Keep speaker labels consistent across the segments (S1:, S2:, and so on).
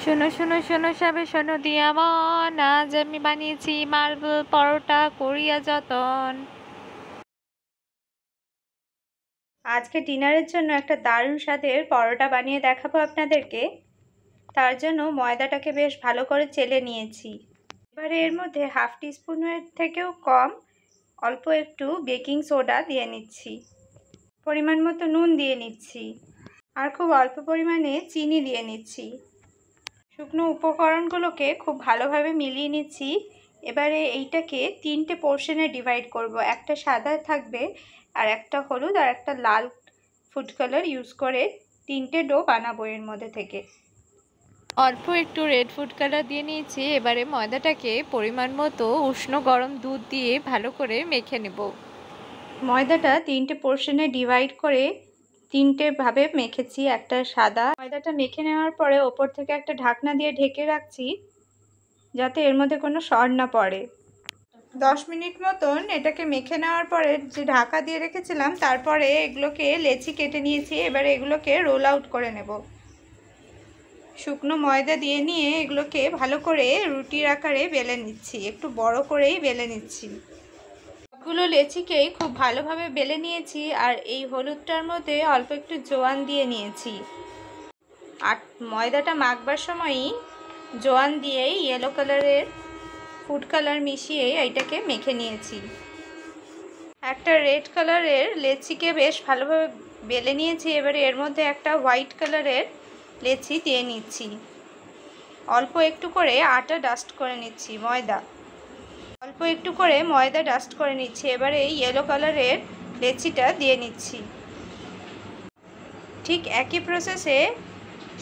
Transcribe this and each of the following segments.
S1: শোনো শোনো শোনো সবে শোনো দিয়া মন, আজ আমি বানিয়েছি মার্বেল পরোটা করিয়া যতন।
S2: আজকে ডিনারের জন্য একটা দারুণ স্বাদের পরোটা বানিয়ে দেখাবো আপনাদেরকে। তার জন্য ময়দাটাকে বেশ ভালো করে চেলে নিয়েছি। এবারে এর মধ্যে হাফ টিস্পুনের থেকেও কম অল্প একটু বেকিং সোডা দিয়ে নিচ্ছি, পরিমাণ মতো নুন দিয়ে নিচ্ছি, আর খুব অল্প পরিমাণে চিনি দিয়ে নিচ্ছি। শুকনো উপকরণগুলোকে খুব ভালোভাবে মিলিয়ে নিচ্ছি। এবারে এইটাকে 3টে পোর্শনে ডিভাইড করব। একটা সাদা থাকবে, আর একটা হলুদ, আর একটা লাল ফুড কালার ইউজ করে 3টে ডো বানাবো এর মধ্যে থেকে।
S1: অল্প একটু রেড ফুড কালার দিয়ে নিয়েছি। এবারে ময়দাটাকে পরিমাণ মতো উষ্ণ গরম দুধ দিয়ে ভালো করে মেখে নেব।
S2: ময়দাটা 3টে পোর্শনে ডিভাইড করে 3টে ভাবে মেখেছি। একটা সাদা ময়দাটা মেখে নেওয়ার পরে ওপর থেকে একটা ঢাকনা দিয়ে ঢেকে রাখছি, যাতে এর মধ্যে কোনো সর না পড়ে। 10 মিনিট মতন এটাকে মেখে নেওয়ার পরে যে ঢাকা দিয়ে রেখেছিলাম, তারপরে এগুলোকে লেচি কেটে নিয়েছি। এবারে এগুলোকে রোল আউট করে নেব। শুকনো ময়দা দিয়ে নিয়ে এগুলোকে ভালো করে রুটির আকারে বেলে নিচ্ছি, একটু বড় করেই বেলে নিচ্ছি। সবগুলো লেচিকেই খুব ভালোভাবে বেলে নিয়েছি, আর এই হলুদটার মধ্যে অল্প একটু জোয়ান দিয়ে নিয়েছি। আর ময়দাটা মাখবার সময়ই জোয়ান দিয়েই ইয়েলো কালারের ফুড কালার মিশিয়ে এইটাকে মেখে নিয়েছি। একটা রেড কালারের লেচিকে বেশ ভালোভাবে বেলে নিয়েছি। এবারে এর মধ্যে একটা হোয়াইট কালারের লেচি দিয়ে নিচ্ছি। অল্প একটু করে আটা ডাস্ট করে নিচ্ছি, অল্প একটু করে ময়দা ডাস্ট করে নিচ্ছি। এবারে এই ইয়েলো কালারের লেচিটা দিয়ে নিচ্ছি। ঠিক একই প্রসেসে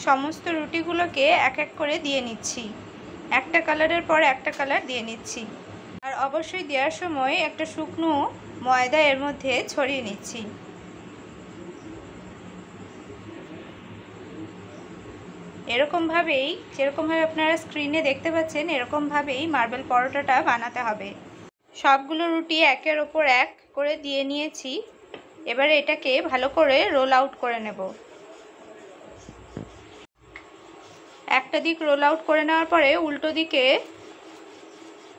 S2: সমস্ত রুটিগুলোকে এক এক করে দিয়ে নিচ্ছি। একটা কালারের পর একটা কালার দিয়ে নিচ্ছি। আর অবশ্যই দেওয়ার সময় একটা শুকনো ময়দা এর মধ্যে ছড়িয়ে নিচ্ছি। এরকমভাবেই, যেরকমভাবে আপনারা স্ক্রিনে দেখতে পাচ্ছেন, এরকমভাবেই মার্বেল পরোটাটা বানাতে হবে। সবগুলো রুটি একের ওপর এক করে দিয়ে নিয়েছি। এবারে এটাকে ভালো করে রোল আউট করে নেব। একটা দিক রোল আউট করে নেওয়ার পরে উল্টো দিকে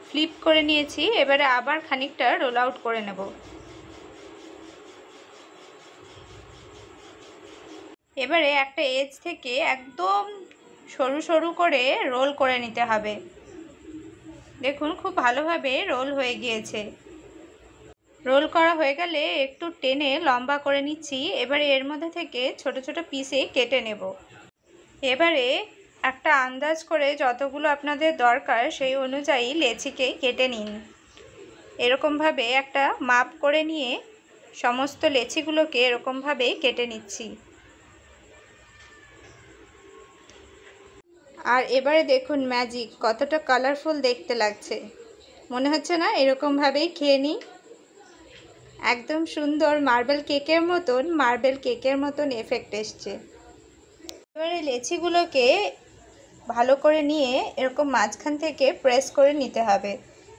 S2: ফ্লিপ করে নিয়েছি। এবারে আবার খানিকটা রোল আউট করে নেব। এবারে একটা এজ থেকে একদম সরু সরু করে রোল করে নিতে হবে। দেখুন খুব ভালোভাবে রোল হয়ে গিয়েছে। রোল করা হয়ে গেলে একটু টেনে লম্বা করে নিচ্ছি। এবারে এর মধ্যে থেকে ছোট ছোট পিসে কেটে নেব। এবারে একটা আন্দাজ করে যতগুলো আপনাদের দরকার সেই অনুযায়ী লেচিকে কেটে নিন। এরকমভাবে একটা মাপ করে নিয়ে সমস্ত লেচিগুলোকে এরকমভাবে কেটে নিচ্ছি। আর এবারে দেখুন ম্যাজিক, কতটা কালারফুল দেখতে লাগছে। মনে হচ্ছে না এরকমভাবেই খেয়ে নিই? একদম সুন্দর মার্বেল কেকের মতন এফেক্ট এসছে। এবারে লেচিগুলোকে ভালো করে নিয়ে এরকম মাঝখান থেকে প্রেস করে নিতে হবে,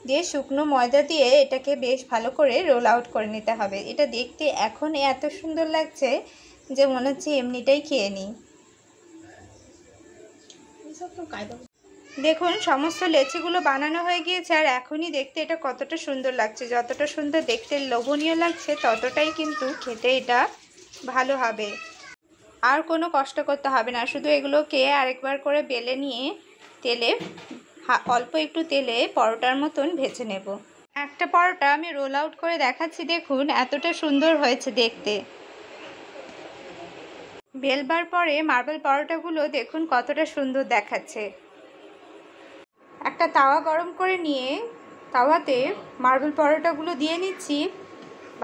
S2: দিয়ে শুকনো ময়দা দিয়ে এটাকে বেশ ভালো করে রোল আউট করে নিতে হবে। এটা দেখতে এখন এত সুন্দর লাগছে যে মনে হচ্ছে এমনিটাই খেয়ে নিই। দেখুন সমস্ত লেচিগুলো বানানো হয়ে গিয়েছে, আর এখনই দেখতে এটা কতটা সুন্দর লাগছে। যতটা সুন্দর দেখতে লোভনীয় লাগছে, ততটাই কিন্তু খেতে এটা ভালো হবে। আর কোনো কষ্ট করতে হবে না, শুধু এগুলোকে আরেকবার করে বেলে নিয়ে অল্প একটু তেলে পরোটার মতন ভেজে নেব। একটা পরোটা আমি রোল আউট করে দেখাচ্ছি, দেখুন এতটা সুন্দর হয়েছে দেখতে। বেলবার পরে মার্বেল পরোটাগুলো দেখুন কতটা সুন্দর দেখাচ্ছে। একটা তাওয়া গরম করে নিয়ে তাওয়াতে মার্বেল পরোটাগুলো দিয়ে নিচ্ছি।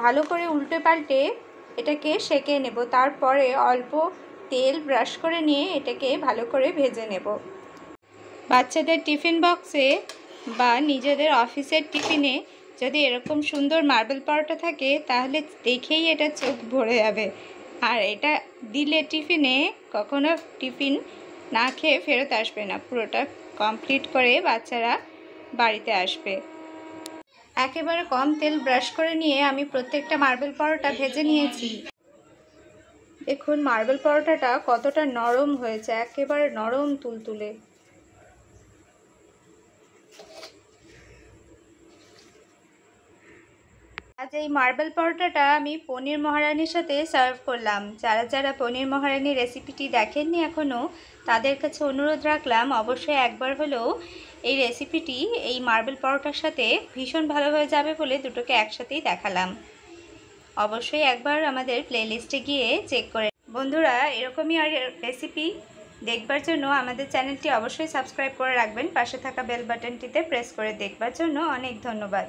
S2: ভালো করে উল্টে পাল্টে এটাকে সেঁকে নেব। তারপরে অল্প তেল ব্রাশ করে নিয়ে এটাকে ভালো করে ভেজে নেব। বাচ্চাদের টিফিন বক্সে বা নিজেদের অফিসের টিফিনে যদি এরকম সুন্দর মার্বেল পরোটা থাকে, তাহলে দেখেই এটা চোখ ভরে যাবে। আর এটা দিলে টিফিনে কখনো টিফিন না খেয়ে ফেরত আসবে না, পুরোটা কমপ্লিট করে বাচ্চারা বাড়িতে আসবে। একেবারে কম তেল ব্রাশ করে নিয়ে আমি প্রত্যেকটা মার্বেল পরোটা ভেজে নিয়েছি। দেখুন মার্বেল পরোটাটা কতটা নরম হয়েছে, একেবারে নরম তুলতুলে। আজ এই মার্বেল পরোটাটা আমি পনির মহারানির সাথে সার্ভ করলাম। যারা যারা পনির মহারানি রেসিপিটি দেখেননি এখনও, তাদের কাছে অনুরোধ রাখলাম অবশ্যই একবার হলেও এই রেসিপিটি এই মার্বেল পরোটার সাথে ভীষণ ভালো হয়ে যাবে বলে দুটোকে একসাথেই দেখালাম। অবশ্যই একবার আমাদের প্লেলিস্টে গিয়ে চেক করে। বন্ধুরা, এরকমই আর রেসিপি দেখবার জন্য আমাদের চ্যানেলটি অবশ্যই সাবস্ক্রাইব করে রাখবেন। পাশে থাকা বেল বাটনটিতে প্রেস করে দেখবার জন্য অনেক ধন্যবাদ।